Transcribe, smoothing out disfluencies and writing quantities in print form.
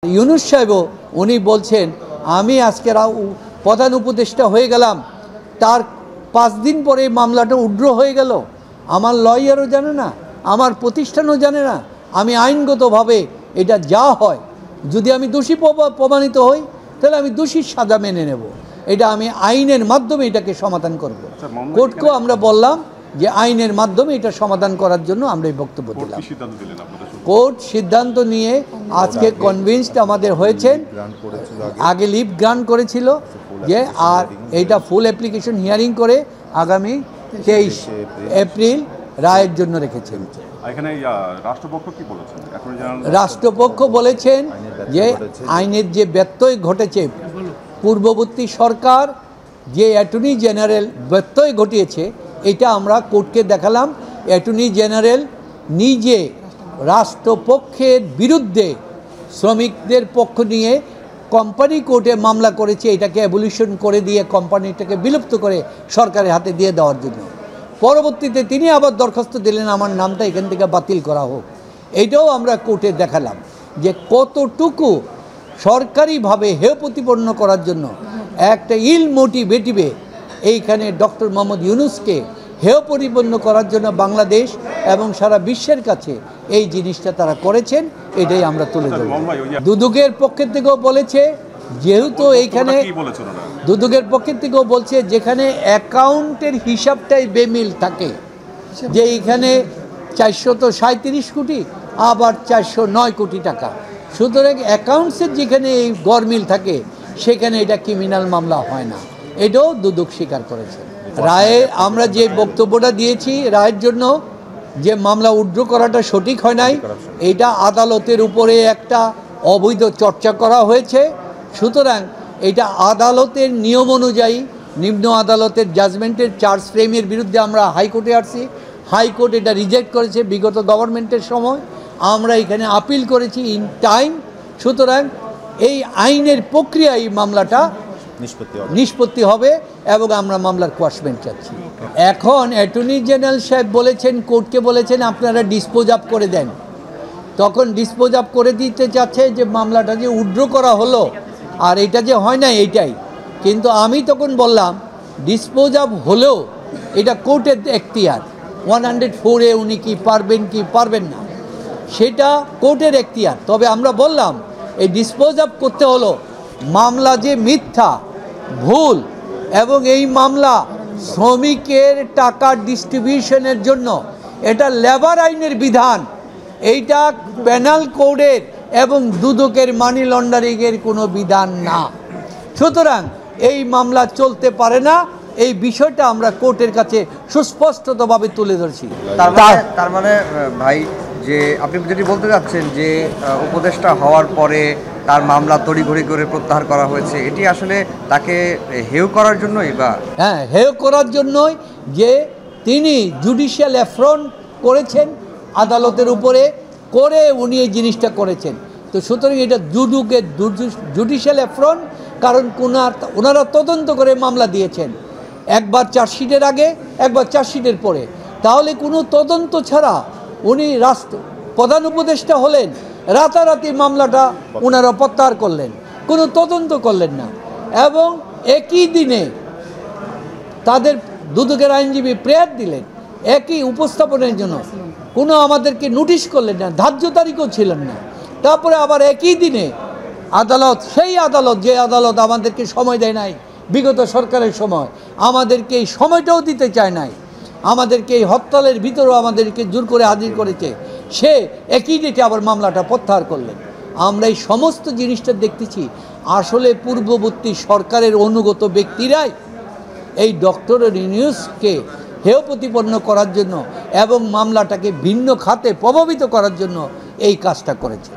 ইউনূস সাহেবও উনি বলছেন আমি আজকে প্রধান উপদেষ্টা হয়ে গেলাম, তার 5 দিন পরে মামলাটা উড্র হয়ে গেল। আমার লয়ারও জানে না, আমার প্রতিষ্ঠানও জানে না। আমি আইনগতভাবে এটা যা হয়, যদি আমি দোষী প্রমাণিত হই তাহলে আমি দোষীর সাজা মেনে নেব। এটা আমি আইনের মাধ্যমে এটাকে সমাধান করব। কোর্টকেও আমরা বললাম যে আইনের মাধ্যমে এটা সমাধান করার জন্য আমরা এই বক্তব্য দিলাম। কোর্ট সিদ্ধান্ত নিয়ে আজকে কনভিন্সড আমাদের হয়েছে। আগে লিভ গ্রান্ট করেছিল যে আর এইটা ফুল অ্যাপ্লিকেশন হিয়ারিং করে আগামী 23 এপ্রিল রায়ের জন্য রেখেছেন। রাষ্ট্রপক্ষ বলেছেন যে আইনের যে ব্যত্যয় ঘটেছে, পূর্ববর্তী সরকার যে অ্যাটর্নি জেনারেল ব্যত্যয় ঘটিয়েছে, এটা আমরা কোর্টকে দেখালাম। অ্যাটর্নি জেনারেল নিজে রাষ্ট্রপক্ষের বিরুদ্ধে শ্রমিকদের পক্ষ নিয়ে কোম্পানি কোর্টে মামলা করেছে, এটাকে অ্যাবলিশন করে দিয়ে কোম্পানিটাকে বিলুপ্ত করে সরকারের হাতে দিয়ে দেওয়ার জন্য। পরবর্তীতে তিনি আবার দরখাস্ত দিলেন আমার নামটা এখান থেকে বাতিল করা হোক। এইটাও আমরা কোর্টে দেখালাম যে কতটুকু সরকারিভাবে হেয় প্রতিপন্ন করার জন্য একটা ইল মোটিভেটিভে এইখানে ডক্টর মোহাম্মদ ইউনূসকে হেয় পরিপন্ন করার জন্য বাংলাদেশ এবং সারা বিশ্বের কাছে এই জিনিসটা তারা করেছেন। এটাই আমরা তুলে ধরব। দুদকের পক্ষের থেকেও বলেছে, যেহেতু এইখানে দুদকের পক্ষের থেকেও বলছে যেখানে অ্যাকাউন্টের হিসাবটাই বেমিল থাকে, যে এইখানে 437 কোটি আবার 409 কোটি টাকা, সুতরাং অ্যাকাউন্টসের যেখানে এই গরমিল থাকে সেখানে এটা ক্রিমিনাল মামলা হয় না। এটাও দুদক স্বীকার করেছে। রায়ে আমরা যে বক্তব্যটা দিয়েছি, রায়ের জন্য যে মামলা উড্র করাটা সঠিক হয় নাই, এটা আদালতের উপরে একটা অবৈধ চর্চা করা হয়েছে। সুতরাং এটা আদালতের নিয়ম অনুযায়ী, নিম্ন আদালতের জাজমেন্টের চার্জ ফ্রেমের বিরুদ্ধে আমরা হাইকোর্টে আসছি। হাইকোর্ট এটা রিজেক্ট করেছে বিগত গভর্নমেন্টের সময়। আমরা এখানে আপিল করেছি ইন টাইম। সুতরাং এই আইনের প্রক্রিয়ায় মামলাটা নিষ্পত্তি হবে এবং আমরা মামলার কোয়াশমেন্ট চাচ্ছি। এখন অ্যাটর্নি জেনারেল সাহেব বলেছেন, কোর্টকে বলেছেন আপনারা ডিসপোজ আপ করে দেন। তখন ডিসপোজ আপ করে দিতে চাচ্ছে যে মামলাটা যে উড্র করা হলো আর এটা যে হয় না এইটাই। কিন্তু আমি তখন বললাম ডিসপোজ আপ হলেও এটা কোর্টের এখতিয়ার। 104-এ উনি কি পারবেন কি পারবেন না সেটা কোর্টের এখতিয়ার। তবে আমরা বললাম এই ডিসপোজ আপ করতে হলো মামলা যে মিথ্যা, ভুল, এবং এই মামলা শ্রমিকের টাকা ডিস্ট্রিবিউশনের জন্য, এটা লেবার আইনের বিধান, এইটা পেনাল কোডের এবং দুদকের মানি লন্ডারিংয়ের কোনো বিধান না। সুতরাং এই মামলা চলতে পারে না। এই বিষয়টা আমরা কোর্টের কাছে সুস্পষ্টতভাবে তুলে ধরছি। তার মানে ভাই, যে আপনি যেটি বলতে যাচ্ছেন যে উপদেষ্টা হওয়ার পরে তার মামলা তড়িঘড়ি করে প্রত্যাহার করা হয়েছে, এটি আসলে তাকে হেয় করার জন্যই? বা হ্যাঁ, হেয় করার জন্যই, যে তিনি জুডিশিয়াল অ্যাফ্রন্ট করেছেন আদালতের উপরে, করে উনি এই জিনিসটা করেছেন। তো সুতরাং এটা জুডিশিয়াল অ্যাফ্রন্ট, কারণ ওনারা তদন্ত করে মামলা দিয়েছেন, একবার চার্জশিটের আগে, একবার চার্জশিটের পরে। তাহলে কোনো তদন্ত ছাড়া উনি প্রধান উপদেষ্টা হলেন, রাতারাতি মামলাটা ওনারা প্রত্যাহার করলেন, কোনো তদন্ত করলেন না। এবং একই দিনে তাদের দুদকের আইনজীবী প্রেয়ার দিলেন একই উপস্থাপনের জন্য, কোনো আমাদেরকে নোটিশ করলেন না, ধার্য তারিখও ছিলেন না। তারপরে আবার একই দিনে আদালত, সেই আদালত যে আদালত আমাদেরকে সময় দেয় নাই বিগত সরকারের সময়, আমাদেরকে এই সময়টাও দিতে চায় নাই, আমাদেরকে এই হরতালের ভিতরেও আমাদেরকে জোর করে হাজির করেছে, সে একই ডেটে আবার মামলাটা প্রত্যাহার করলেন। আমরা এই সমস্ত জিনিসটা দেখতেছি আসলে পূর্ববর্তী সরকারের অনুগত ব্যক্তিরাই এই ডক্টর ইউনূসকে হেয় প্রতিপন্ন করার জন্য এবং মামলাটাকে ভিন্ন খাতে প্রভাবিত করার জন্য এই কাজটা করেছে।